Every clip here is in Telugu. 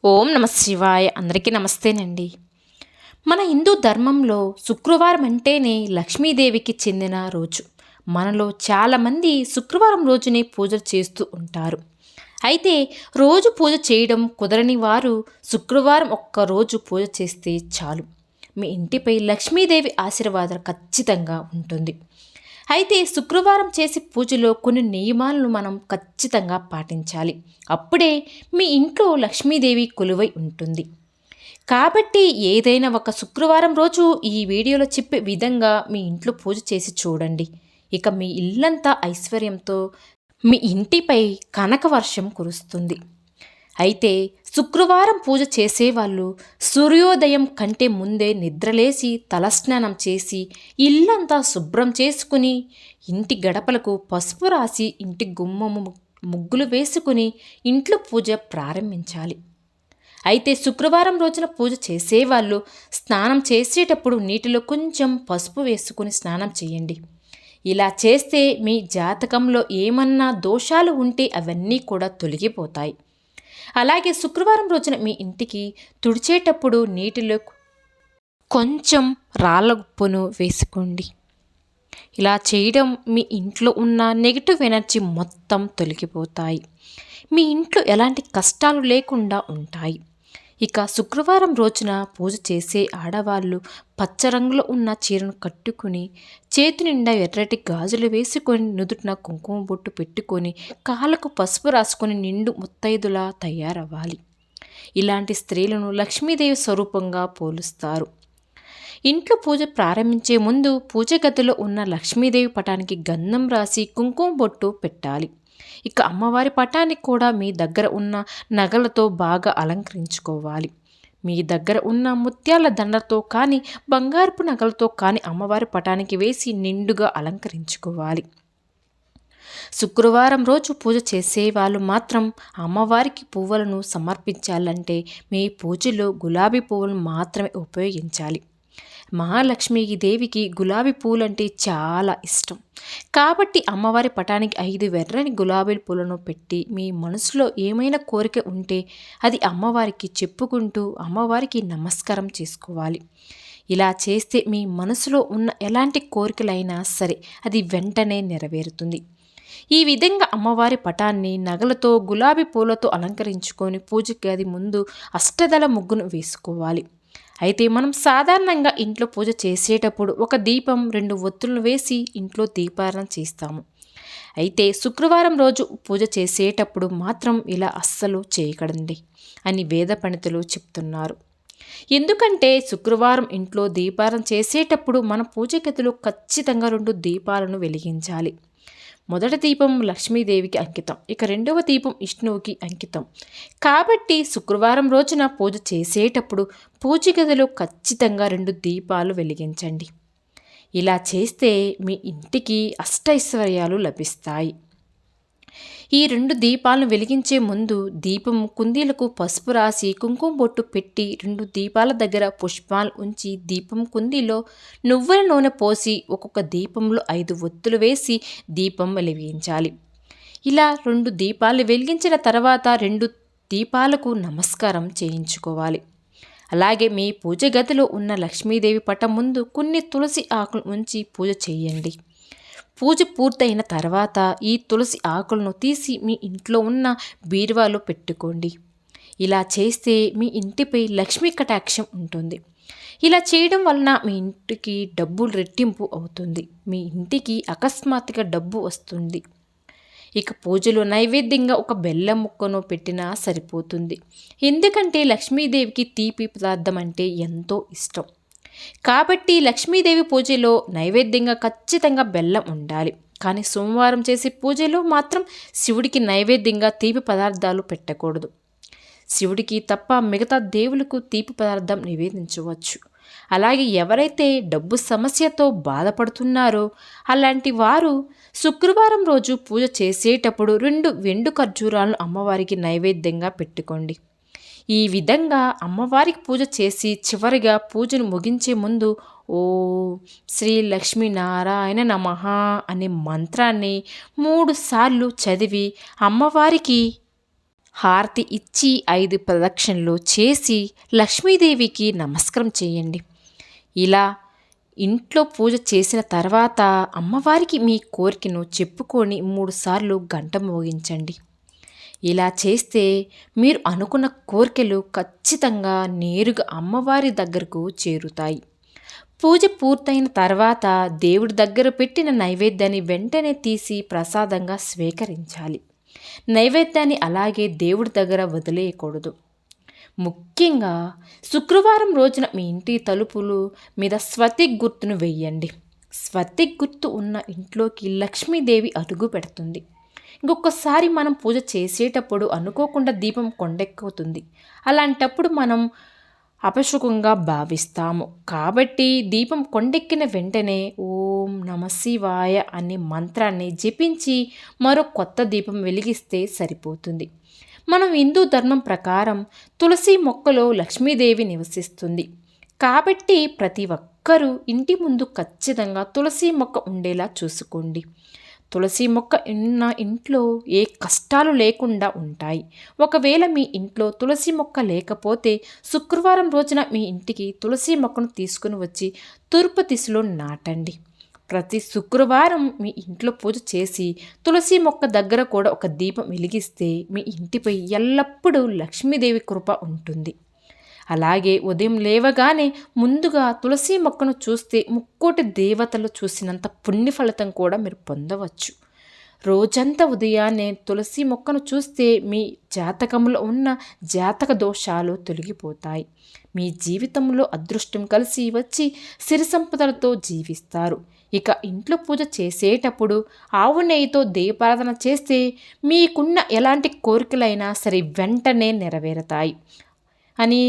ఓం నమ శివాయ. అందరికీ నమస్తేనండి. మన హిందూ ధర్మంలో శుక్రవారం అంటేనే లక్ష్మీదేవికి చెందిన రోజు. మనలో చాలామంది శుక్రవారం రోజునే పూజలు చేస్తూ ఉంటారు. అయితే రోజు పూజ చేయడం కుదరని వారు శుక్రవారం ఒక్కరోజు పూజ చేస్తే చాలు, మీ ఇంటిపై లక్ష్మీదేవి ఆశీర్వాదం ఖచ్చితంగా ఉంటుంది. అయితే శుక్రవారం చేసే పూజలో కొన్ని నియమాలను మనం ఖచ్చితంగా పాటించాలి. అప్పుడే మీ ఇంట్లో లక్ష్మీదేవి కొలువై ఉంటుంది. కాబట్టి ఏదైనా ఒక శుక్రవారం రోజు ఈ వీడియోలో చెప్పే విధంగా మీ ఇంట్లో పూజ చేసి చూడండి. ఇక మీ ఇల్లంతా ఐశ్వర్యంతో, మీ ఇంటిపై కనక వర్షం కురుస్తుంది. అయితే శుక్రవారం పూజ చేసేవాళ్ళు సూర్యోదయం కంటే ముందే నిద్రలేసి తలస్నానం చేసి ఇల్లంతా శుభ్రం చేసుకుని ఇంటి గడపలకు పసుపు రాసి ఇంటి గుమ్మము ముగ్గులు వేసుకుని ఇంట్లో పూజ ప్రారంభించాలి. అయితే శుక్రవారం రోజున పూజ చేసేవాళ్ళు స్నానం చేసేటప్పుడు నీటిలో కొంచెం పసుపు వేసుకుని స్నానం చేయండి. ఇలా చేస్తే మీ జాతకంలో ఏమన్నా దోషాలు ఉంటే అవన్నీ కూడా తొలగిపోతాయి. అలాగే శుక్రవారం రోజున మీ ఇంటికి తుడిచేటప్పుడు నీటిలో కొంచెం రాళ్ళ ఉప్పును వేసుకోండి. ఇలా చేయడం మీ ఇంట్లో ఉన్న నెగిటివ్ ఎనర్జీ మొత్తం తొలగిపోతాయి. మీ ఇంట్లో ఎలాంటి కష్టాలు లేకుండా ఉంటాయి. ఇక శుక్రవారం రోజున పూజ చేసే ఆడవాళ్ళు పచ్చ రంగులో ఉన్న చీరను కట్టుకుని చేతి నిండా ఎర్రటి గాజులు వేసుకొని నుదుటిన కుంకుమ బొట్టు పెట్టుకొని కాళ్ళకు పసుపు రాసుకొని నిండు ముత్తైదులా తయారవ్వాలి. ఇలాంటి స్త్రీలను లక్ష్మీదేవి స్వరూపంగా పోలుస్తారు. ఇంట్లో పూజ ప్రారంభించే ముందు పూజ గదిలో ఉన్న లక్ష్మీదేవి పటానికి గంధం రాసి కుంకుమ బొట్టు పెట్టాలి. ఇక అమ్మవారి పటానికి కూడా మీ దగ్గర ఉన్న నగలతో బాగా అలంకరించుకోవాలి. మీ దగ్గర ఉన్న ముత్యాల దండతో కానీ బంగారపు నగలతో కానీ అమ్మవారి పటానికి వేసి నిండుగా అలంకరించుకోవాలి. శుక్రవారం రోజు పూజ చేసేవాళ్ళు మాత్రం అమ్మవారికి పువ్వులను సమర్పించాలంటే మీ పూజలో గులాబీ పువ్వులను మాత్రమే ఉపయోగించాలి. మహాలక్ష్మీకి దేవికి గులాబీ పూలంటే చాలా ఇష్టం. కాబట్టి అమ్మవారి పటానికి 5 ఎర్రని గులాబీ పూలను పెట్టి మీ మనసులో ఏమైనా కోరిక ఉంటే అది అమ్మవారికి చెప్పుకుంటూ అమ్మవారికి నమస్కారం చేసుకోవాలి. ఇలా చేస్తే మీ మనసులో ఉన్న ఎలాంటి కోరికలైనా సరే అది వెంటనే నెరవేరుతుంది. ఈ విధంగా అమ్మవారి పటాన్ని నగలతో గులాబీ పూలతో అలంకరించుకొని పూజ గది ముందు అష్టదళ ముగ్గును వేసుకోవాలి. అయితే మనం సాధారణంగా ఇంట్లో పూజ చేసేటప్పుడు ఒక దీపం 2 ఒత్తులను వేసి ఇంట్లో దీపారాధన చేస్తాము. అయితే శుక్రవారం రోజు పూజ చేసేటప్పుడు మాత్రం ఇలా అస్సలు చేయకూడదండి అని వేద పండితులు చెప్తున్నారు. ఎందుకంటే శుక్రవారం ఇంట్లో దీపారాధన చేసేటప్పుడు మన పూజ గదిలో ఖచ్చితంగా 2 దీపాలను వెలిగించాలి. మొదటి దీపం లక్ష్మీదేవికి అంకితం, ఇక రెండవ దీపం విష్ణువుకి అంకితం. కాబట్టి శుక్రవారం రోజున పూజ చేసేటప్పుడు పూజ గదిలో ఖచ్చితంగా 2 దీపాలు వెలిగించండి. ఇలా చేస్తే మీ ఇంటికి అష్టైశ్వర్యాలు లభిస్తాయి. ఈ 2 దీపాలను వెలిగించే ముందు దీపం కుందీలకు పసుపు రాసి కుంకుమ బొట్టు పెట్టి 2 దీపాల దగ్గర పుష్పాలు ఉంచి దీపం కుందీలో నువ్వుల నూనె పోసి ఒక్కొక్క దీపంలో 5 ఒత్తులు వేసి దీపం వెలిగించాలి. ఇలా 2 దీపాలు వెలిగించిన తర్వాత 2 దీపాలకు నమస్కారం చేయించుకోవాలి. అలాగే మీ పూజ గదిలో ఉన్న లక్ష్మీదేవి పటం ముందు కొన్ని తులసి ఆకులు ఉంచి పూజ చేయండి. పూజ పూర్తయిన తర్వాత ఈ తులసి ఆకులను తీసి మీ ఇంట్లో ఉన్న బీరువాలో పెట్టుకోండి. ఇలా చేస్తే మీ ఇంటిపై లక్ష్మీ కటాక్షం ఉంటుంది. ఇలా చేయడం వలన మీ ఇంటికి డబ్బు రెట్టింపు అవుతుంది. మీ ఇంటికి అకస్మాత్తుగా డబ్బు వస్తుంది. ఇక పూజలో నైవేద్యంగా ఒక బెల్లం ముక్కను పెట్టినా సరిపోతుంది. ఎందుకంటే లక్ష్మీదేవికి తీపి పదార్థం అంటే ఎంతో ఇష్టం. కాబట్టి లక్ష్మీదేవి పూజలో నైవేద్యంగా ఖచ్చితంగా బెల్లం ఉండాలి. కానీ సోమవారం చేసే పూజలో మాత్రం శివుడికి నైవేద్యంగా తీపి పదార్థాలు పెట్టకూడదు. శివుడికి తప్ప మిగతా దేవులకు తీపి పదార్థం నివేదించవచ్చు. అలాగే ఎవరైతే డబ్బు సమస్యతో బాధపడుతున్నారో అలాంటి వారు శుక్రవారం రోజు పూజ చేసేటప్పుడు 2 వెండి ఖర్జూరాలను అమ్మవారికి నైవేద్యంగా పెట్టుకోండి. ఈ విధంగా అమ్మవారికి పూజ చేసి చివరిగా పూజను ముగించే ముందు ఓం శ్రీ లక్ష్మీనారాయణ నమః అనే మంత్రాన్ని 3 సార్లు చదివి అమ్మవారికి హారతి ఇచ్చి 5 ప్రదక్షిణలు చేసి లక్ష్మీదేవికి నమస్కారం చేయండి. ఇలా ఇంట్లో పూజ చేసిన తర్వాత అమ్మవారికి మీ కోరికను చెప్పుకొని 3 సార్లు గంట మోగించండి. ఇలా చేస్తే మీరు అనుకున్న కోరికలు ఖచ్చితంగా నేరుగా అమ్మవారి దగ్గరకు చేరుతాయి. పూజ పూర్తయిన తర్వాత దేవుడి దగ్గర పెట్టిన నైవేద్యాన్ని వెంటనే తీసి ప్రసాదంగా స్వీకరించాలి. నైవేద్యాన్ని అలాగే దేవుడి దగ్గర వదిలేయకూడదు. ముఖ్యంగా శుక్రవారం రోజున మీ ఇంటి తలుపులు మీద స్వస్తిక్ గుర్తును వేయండి. స్వస్తిక్ గుర్తు ఉన్న ఇంట్లోకి లక్ష్మీదేవి అడుగు పెడుతుంది. ఇంకొకసారి మనం పూజ చేసేటప్పుడు అనుకోకుండా దీపం కొండెక్కుతుంది. అలాంటప్పుడు మనం అపశుకంగా భావిస్తాము. కాబట్టి దీపం కొండెక్కిన వెంటనే ఓం నమ శివాయ అనే మంత్రాన్ని జపించి మరో కొత్త దీపం వెలిగిస్తే సరిపోతుంది. మనం హిందూ ధర్మం ప్రకారం తులసి మొక్కలో లక్ష్మీదేవి నివసిస్తుంది. కాబట్టి ప్రతి ఒక్కరూ ఇంటి ముందు ఖచ్చితంగా తులసి మొక్క ఉండేలా చూసుకోండి. తులసి మొక్క ఉన్న ఇంట్లో ఏ కష్టాలు లేకుండా ఉంటాయి. ఒకవేళ మీ ఇంట్లో తులసి మొక్క లేకపోతే శుక్రవారం రోజున మీ ఇంటికి తులసి మొక్కను తీసుకుని వచ్చి తూర్పు దిశలో నాటండి. ప్రతి శుక్రవారం మీ ఇంట్లో పూజ చేసి తులసి మొక్క దగ్గర కూడా ఒక దీపం వెలిగిస్తే మీ ఇంటిపై ఎల్లప్పుడూ లక్ష్మీదేవి కృప ఉంటుంది. అలాగే ఉదయం లేవగానే ముందుగా తులసి మొక్కను చూస్తే 3 దేవతలు చూసినంత పుణ్య ఫలితం కూడా మీరు పొందవచ్చు. రోజంతా ఉదయాన్నే తులసి మొక్కను చూస్తే మీ జాతకంలో ఉన్న జాతక దోషాలు తొలగిపోతాయి. మీ జీవితంలో అదృష్టం కలిసి వచ్చి సిరి సంపదలతో జీవిస్తారు. ఇక ఇంట్లో పూజ చేసేటప్పుడు ఆవు నెయ్యితో దీపారాధన చేస్తే మీకున్న ఎలాంటి కోరికలైనా సరే వెంటనే నెరవేరుతాయి అని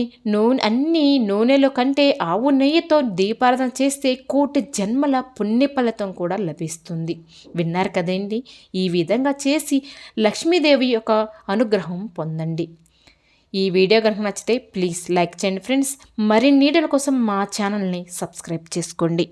అన్ని నూనెలో కంటే ఆవు నెయ్యితో దీపారాధన చేస్తే 1,000,000 జన్మల పుణ్య ఫలితం కూడా లభిస్తుంది. విన్నారు కదండి. ఈ విధంగా చేసి లక్ష్మీదేవి యొక్క అనుగ్రహం పొందండి. ఈ వీడియో కనుక నచ్చితే ప్లీజ్ లైక్ చేయండి ఫ్రెండ్స్. మరిన్ని వీడియోల కోసం మా ఛానల్ని సబ్స్క్రైబ్ చేసుకోండి.